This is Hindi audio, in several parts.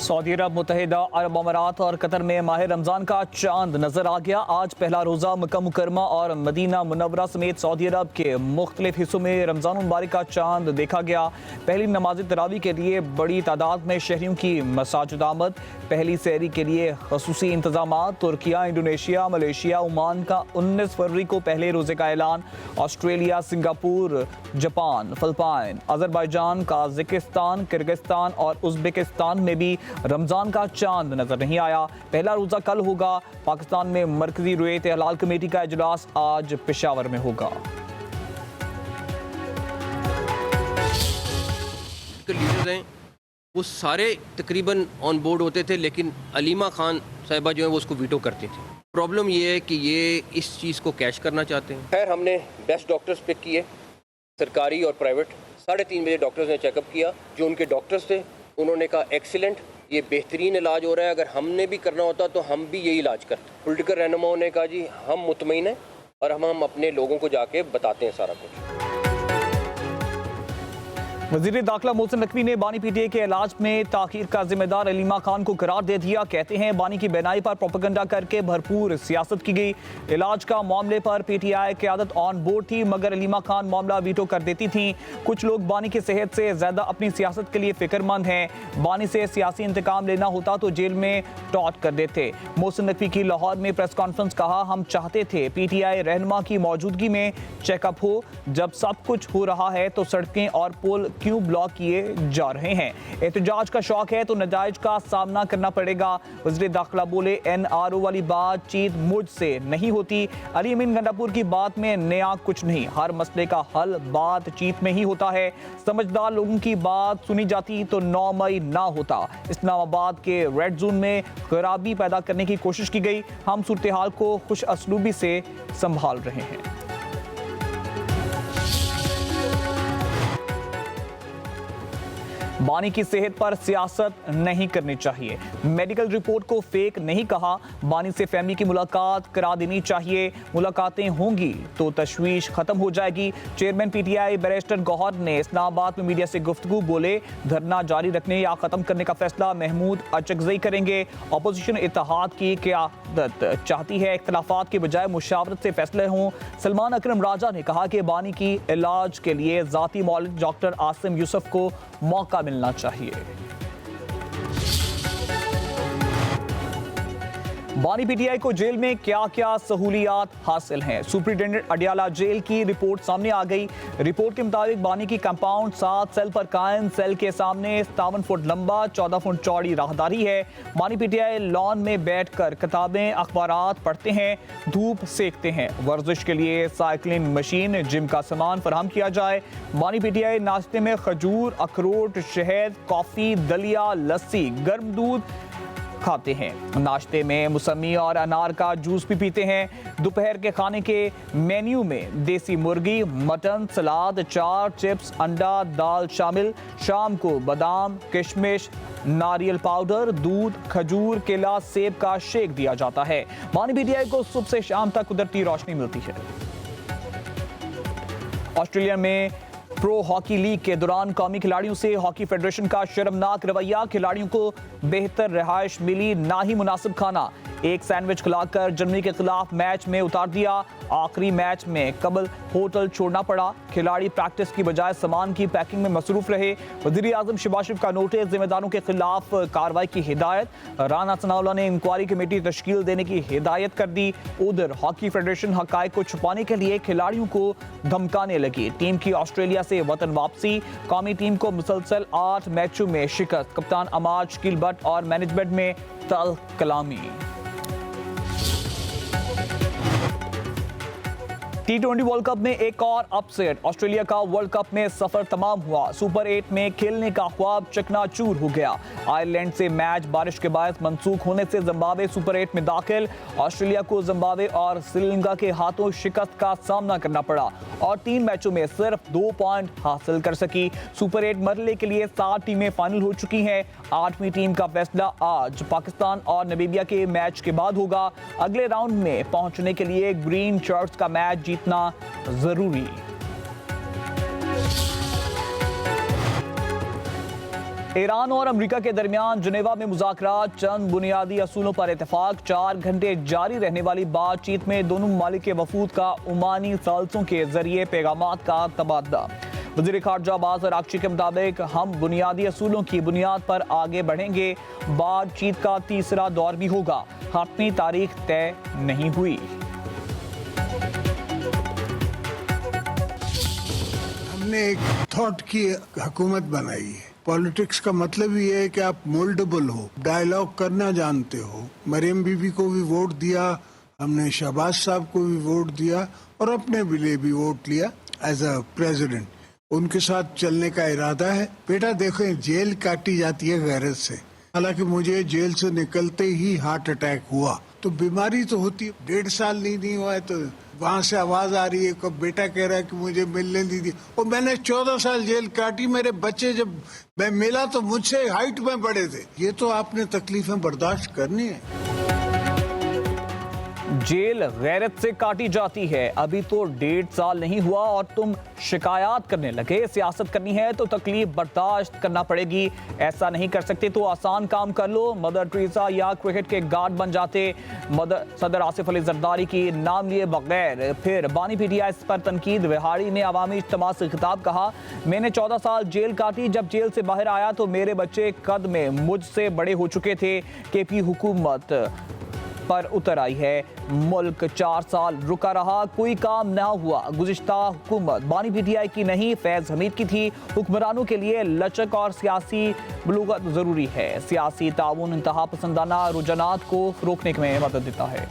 सऊदी अरब, मुत्तहिदा अरब अमारात और कतर में माह रमज़ान का चांद नजर आ गया। आज पहला रोज़ा मक्का मुकरमा और मदीना मुनव्वरा समेत सऊदी अरब के मुख्तलिफ हिस्सों में रमज़ान मुबारक का चांद देखा गया। पहली नमाज तरावी के लिए बड़ी तादाद में शहरियों की मसाजिद आमद। पहली सहरी के लिए खसूसी इंतजाम। तुर्किया, इंडोनेशिया, मलेशिया, ओमान का 19 फरवरी को पहले रोज़े का ऐलान। Australia, Singapore, Japan, Philippine, Azerbaijan, Kazakhstan, Kyrgyzstan और उज़्बेकिस्तान में भी रमज़ान का चांद नजर नहीं आया। पहला रोज़ा कल होगा। पाकिस्तान में मरकजी रुयत हलाल कमेटी का इजलास आज पेशावर में होगा। लीडर्स हैं वो सारे तकरीबन ऑन बोर्ड होते थे, लेकिन अलीमा खान साहिबा जो है वो उसको वीटो करती थी। प्रॉब्लम ये है कि ये इस चीज़ को कैश करना चाहते हैं। खैर, हमने बेस्ट डॉक्टर्स पिक किए, सरकारी और प्राइवेट। 3:30 बजे डॉक्टर्स ने चेकअप किया। जो उनके डॉक्टर्स थे उन्होंने कहा एक्सीलेंट, ये बेहतरीन इलाज हो रहा है, अगर हमने भी करना होता तो हम भी यही इलाज करते। पॉलिटिकल रहनुमाओं ने कहा जी हम मुतमईन हैं और हम अपने लोगों को जाके बताते हैं सारा कुछ। वज़ीर दाखिला मोहसिन नकवी ने बानी पीटीआई के इलाज में ताखीर का जिम्मेदार अलीमा खान को करार दे दिया। कहते हैं बानी की बेनाई पर प्रोपेगेंडा करके भरपूर सियासत की गई। इलाज का मामले पर पीटीआई क़यादत ऑन बोर्ड थी, मगर अलीमा खान मामला वीटो कर देती थी। कुछ लोग बानी की सेहत से ज्यादा अपनी सियासत के लिए फिक्रमंद हैं। बानी से सियासी इंतकाम लेना होता तो जेल में टॉर्च कर देते। मोहसिन नकवी की लाहौर में प्रेस कॉन्फ्रेंस। कहा, हम चाहते थे पीटीआई रहनुमा की मौजूदगी में चेकअप हो। जब सब कुछ हो रहा है तो सड़कें और पुल क्यों ब्लॉक किए जा रहे हैं? एहतजाज का शौक है तो नजायज का सामना करना पड़ेगा। वज़ीर दाखिला बोले, एनआरओ वाली बातचीत मुझसे नहीं होती। अली अमीन गंडापुर की बात में नया कुछ नहीं, हर मसले का हल बातचीत में ही होता है। समझदार लोगों की बात सुनी जाती तो 9 मई ना होता। इस्लामाबाद के रेड जोन में खराबी पैदा करने की कोशिश की गई। हम सूरत हाल को खुश असलूबी से संभाल रहे हैं। बानी की सेहत पर सियासत नहीं करनी चाहिए। मेडिकल रिपोर्ट को फेक नहीं कहा। बानी से फैमिली की मुलाकात करा देनी चाहिए। मुलाकातें होंगी तो तशवीश खत्म हो जाएगी। चेयरमैन पीटीआई बैरिस्टर गौहर ने इस्लामाबाद में मीडिया से गुफ्तगू। बोले, धरना जारी रखने या खत्म करने का फैसला महमूद अचकज़ई करेंगे। अपोजिशन इत्तेहाद की क़यादत चाहती है इख्तलाफात के बजाय मुशावरत से फैसले हों। सलमान अकरम राजा ने कहा कि बानी की इलाज के लिए ज़ाती मौलिक डॉक्टर आसिम यूसुफ को मौका मिलना चाहिए। बानी पीटीआई को जेल में क्या क्या सहूलियात हासिल हैं? सुपरिटेंडेंट अडियाला जेल की रिपोर्ट सामने आ गई। रिपोर्ट के मुताबिक बानी की कंपाउंड 7 सेल पर कायम। सेल के सामने 57 फुट लंबा 14 फुट चौड़ी राहदारी है। बानी पीटीआई लॉन में बैठकर किताबें अखबारात पढ़ते हैं, धूप सेकते हैं। वर्जिश के लिए साइकिलिंग मशीन, जिम का सामान फराहम किया जाए। बानी पीटीआई नाश्ते में खजूर, अखरोट, शहद, कॉफी, दलिया, लस्सी, गर्म दूध खाते हैं। नाश्ते में मौसमी और अनार का जूस भी पीते हैं। दोपहर के खाने के मेन्यू में देसी मुर्गी, मटन, सलाद, चार, चिप्स, अंडा, दाल शामिल। शाम को बादाम, किशमिश, नारियल पाउडर, दूध, खजूर, केला, सेब का शेक दिया जाता है। बानी पीटीआई को सुबह से शाम तक कुदरती रोशनी मिलती है। ऑस्ट्रेलिया में प्रो हॉकी लीग के दौरान कौमी खिलाड़ियों से हॉकी फेडरेशन का शर्मनाक रवैया। खिलाड़ियों को बेहतर रिहाइश मिली, ना ही मुनासिब खाना। एक सैंडविच खिलाकर जर्मनी के खिलाफ मैच में उतार दिया। आखिरी मैच में कबल होटल छोड़ना पड़ा। खिलाड़ी प्रैक्टिस की बजाय सामान की पैकिंग में मसरूफ रहे। वज़ीर आज़म शहबाज शरीफ का नोटिस, जिम्मेदारों के खिलाफ कार्रवाई की हिदायत। राना सनाउल्लाह ने इंक्वायरी कमेटी तश्कील देने की हिदायत कर दी। उधर हॉकी फेडरेशन हकायक को छुपाने के लिए खिलाड़ियों को धमकाने लगी। टीम की ऑस्ट्रेलिया से वतन वापसी। कौमी टीम को मुसलसल 8 मैचों में शिकस्त। कप्तान अमाद शकील भट्ट और मैनेजमेंट में तल्ख कलामी। T20 वर्ल्ड कप में एक और अपसेट। ऑस्ट्रेलिया का वर्ल्ड कप में सफर तमाम हुआ। सुपर 8 में खेलने का ख्वाब चकनाचूर हो गया। आयरलैंड से मैच बारिश के बायस मंसूख होने से जिम्बाब्वे सुपर 8 में दाखिल। ऑस्ट्रेलिया को जिम्बाब्वे और श्रीलंका के हाथों शिकस्त का सामना करना पड़ा और 3 मैचों में सिर्फ 2 पॉइंट हासिल कर सकी। सुपर 8 मरहले के लिए 7 टीमें फाइनल हो चुकी हैं। 8वीं टीम का फैसला आज पाकिस्तान और नामीबिया के मैच के बाद होगा। अगले राउंड में पहुंचने के लिए ग्रीन शर्ट्स का मैच जीतना जरूरी। ईरान और अमेरिका के दरमियान जिनेवा में मुज़ाकरात, चंद बुनियादी असूलों पर इत्तेफाक। 4 घंटे जारी रहने वाली बातचीत में दोनों ममालिक के वफूद का ओमानी सालसों के जरिए पैगामात का तबादला। वज़ीर ख़ारजा अब्बास अराग़ची के मुताबिक हम बुनियादी असूलों की बुनियाद पर आगे बढ़ेंगे। बातचीत का तीसरा दौर भी होगा, हतमी तारीख तय नहीं हुई। हमने एक थॉट की हुकूमत बनाई है। पॉलिटिक्स का मतलब ये है कि आप मोल्डेबल हो, डायलॉग करना जानते हो। मरियम बीबी को भी वोट दिया हमने, शहबाज साहब को भी वोट दिया और अपने लिए भी वोट लिया एज अ प्रेसिडेंट। उनके साथ चलने का इरादा है। बेटा देखो, जेल काटी जाती है गैरत से। हालांकि मुझे जेल से निकलते ही हार्ट अटैक हुआ, तो बीमारी तो होती है। 1.5 साल नहीं हुआ है, तो वहाँ से आवाज आ रही है कि बेटा कह रहा है कि मुझे मिलने दीजिए। और मैंने 14 साल जेल काटी। मेरे बच्चे जब मैं मिला तो मुझसे हाइट में बड़े थे। ये तो आपने तकलीफें बर्दाश्त करनी है। जेल गैरत से काटी जाती है। अभी तो 1.5 साल नहीं हुआ और तुम शिकायत करने लगे। सियासत करनी है तो तकलीफ बर्दाश्त करना पड़ेगी। ऐसा नहीं कर सकते तो आसान काम कर लो। मदर टेरेसा या क्रिकेट के गार्ड बन जाते। सदर आसिफ अली जरदारी की नाम लिए बगैर फिर बानी पीटीआई पर तनकीद। विहाड़ी ने अवामी इज्तिमा से खिताब कहा, मैंने 14 साल जेल काटी। जब जेल से बाहर आया तो मेरे बच्चे कद में मुझसे बड़े हो चुके थे। केपी हुकूमत पर उतर आई है। मुल्क 4 साल रुका रहा, कोई काम ना हुआ। गुज़िश्ता हुकूमत बानी पीटीआई की नहीं, फैज़ हमीद की थी। हुक्मरानों के लिए लचक और सियासी बलूगत जरूरी है। सियासी ताउन इंतहा पसंदाना रुझानात को रोकने में मदद देता है।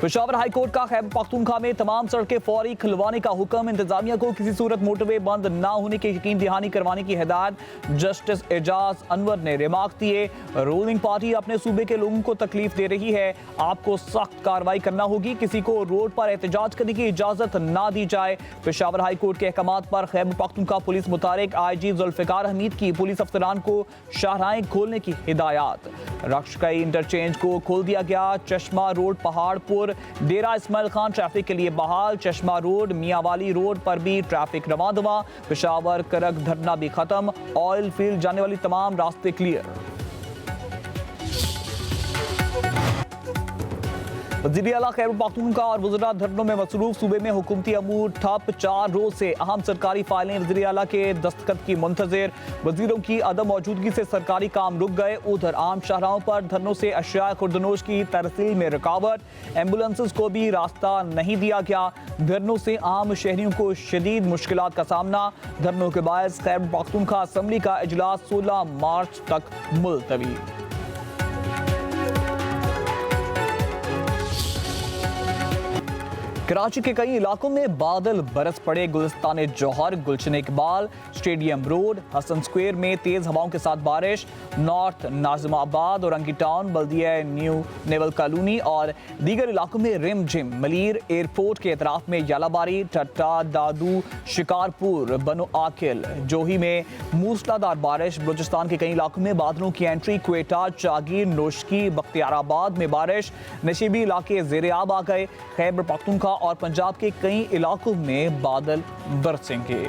पेशावर हाई कोर्ट का खैबर पख्तूनख्वा में तमाम सड़कें फौरी खुलवाने का हुक्म। इंतजामिया को किसी सूरत मोटरवे बंद ना होने की यकीन दहानी करवाने की हिदायत। जस्टिस एजाज अनवर ने रिमार्क दिए, रूलिंग पार्टी अपने सूबे के लोगों को तकलीफ दे रही है, आपको सख्त कार्रवाई करना होगी। किसी को रोड पर एहतजाज करने की इजाजत ना दी जाए। पेशावर हाई कोर्ट के अहकामात पर खैबर पख्तूनख्वा पुलिस मुतारिक IG जुल्फिकार हमीद की पुलिस अफसरान को शाहराहें खोलने की हिदायत। रक्षकई इंटरचेंज को खोल दिया गया। चश्मा रोड पहाड़पुर डेरा इस्माइल खान ट्रैफिक के लिए बहाल। चश्मा रोड मियांवाली रोड पर भी ट्रैफिक रवादवा। पेशावर करक धरना भी खत्म। ऑयल फील्ड जाने वाली तमाम रास्ते क्लियर। वज़ीर आला खैबर पख्तूनख्वा और वज़रा धरनों में मसरूफ। सूबे में हुकूमती अमूर ठप। 4 रोज से अहम सरकारी फाइलें वज़ीर आला के दस्तखत की मुंतज़िर। वज़ीरों की अदम मौजूदगी से सरकारी काम रुक गए। उधर आम शाहराहों पर धरनों से अशिया खुर्दनोश की तरसील में रुकावट। एम्बुलेंसेस को भी रास्ता नहीं दिया गया। धरनों से आम शहरियों को शदीद मुश्किलात का सामना। धरनों के बायस खैबर पख्तूनख्वा असम्बली का इजलास 16 मार्च तक मुलतवी। कराची के कई इलाकों में बादल बरस पड़े। Gulistan Jauhar, Gulshan Iqbal, stadium road, Hasan square में तेज हवाओं के साथ बारिश। नॉर्थ नाजिमाबाद और अंकी टाउन, बल्दिया न्यू नेवल कॉलोनी और दीगर इलाकों में रिम झिम। मलीर एयरपोर्ट के अतराफ में यालाबारी। टट्टा, दादू, शिकारपुर, बनो आकिल, जोही में मूसलाधार बारिश। बलूचिस्तान के कई इलाकों में बादलों की एंट्री। क्वेटा, चागीर, नोशकी, बख्तियाराबाद में बारिश। नशीबी इलाके ज़ेरे-आब आ गए। खैबर पख्तूनख्वा और पंजाब के कई इलाकों में बादल बरसेंगे।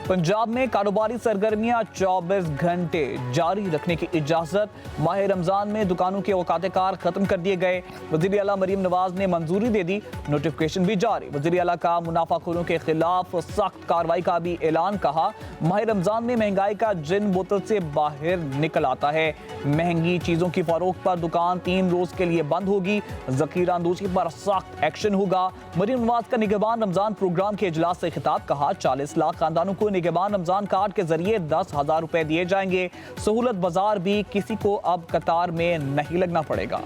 पंजाब में कारोबारी सरगर्मियां 24 घंटे जारी रखने की इजाजत। माह रमजान में दुकानों के औकात कार खत्म कर दिए गए। वज़ीर आला मरियम नवाज ने मंजूरी दे दी, नोटिफिकेशन भी जारी। वज़ीर आला का मुनाफाखोरों के खिलाफ सख्त कार्रवाई का भी ऐलान। कहा, माह रमजान में महंगाई का जिन बोतल से बाहर निकल आता है। महंगी चीजों की फरोख्त पर दुकान 3 रोज के लिए बंद होगी। जखीरा अंदोजी पर सख्त एक्शन होगा। मरियम नवाज का निगहबान रमजान प्रोग्राम के इजलास से खिताब। कहा, 40 लाख खानदानों को निगहबान रमजान कार्ड के जरिए 10,000 रुपए दिए जाएंगे। सहूलत बाजार भी, किसी को अब कतार में नहीं लगना पड़ेगा।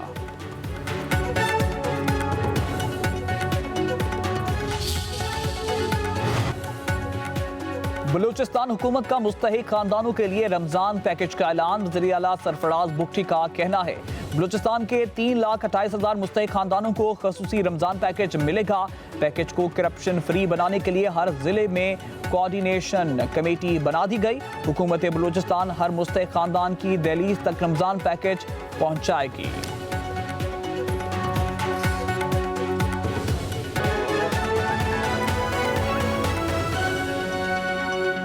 बलूचिस्तान हुकूमत का मुस्तहिक खानदानों के लिए रमजान पैकेज का ऐलान। वज़ीर आला सरफराज बुख्ती का कहना है, बलूचिस्तान के 3,28,000 मुस्तहिक खानदानों को खसूसी रमजान पैकेज मिलेगा। पैकेज को करप्शन फ्री बनाने के लिए हर जिले में कोऑर्डिनेशन कमेटी बना दी गई। हुकूमत बलूचिस्तान हर मुस्तहिक खानदान की दहलीज तक रमजान पैकेज पहुंचाएगी।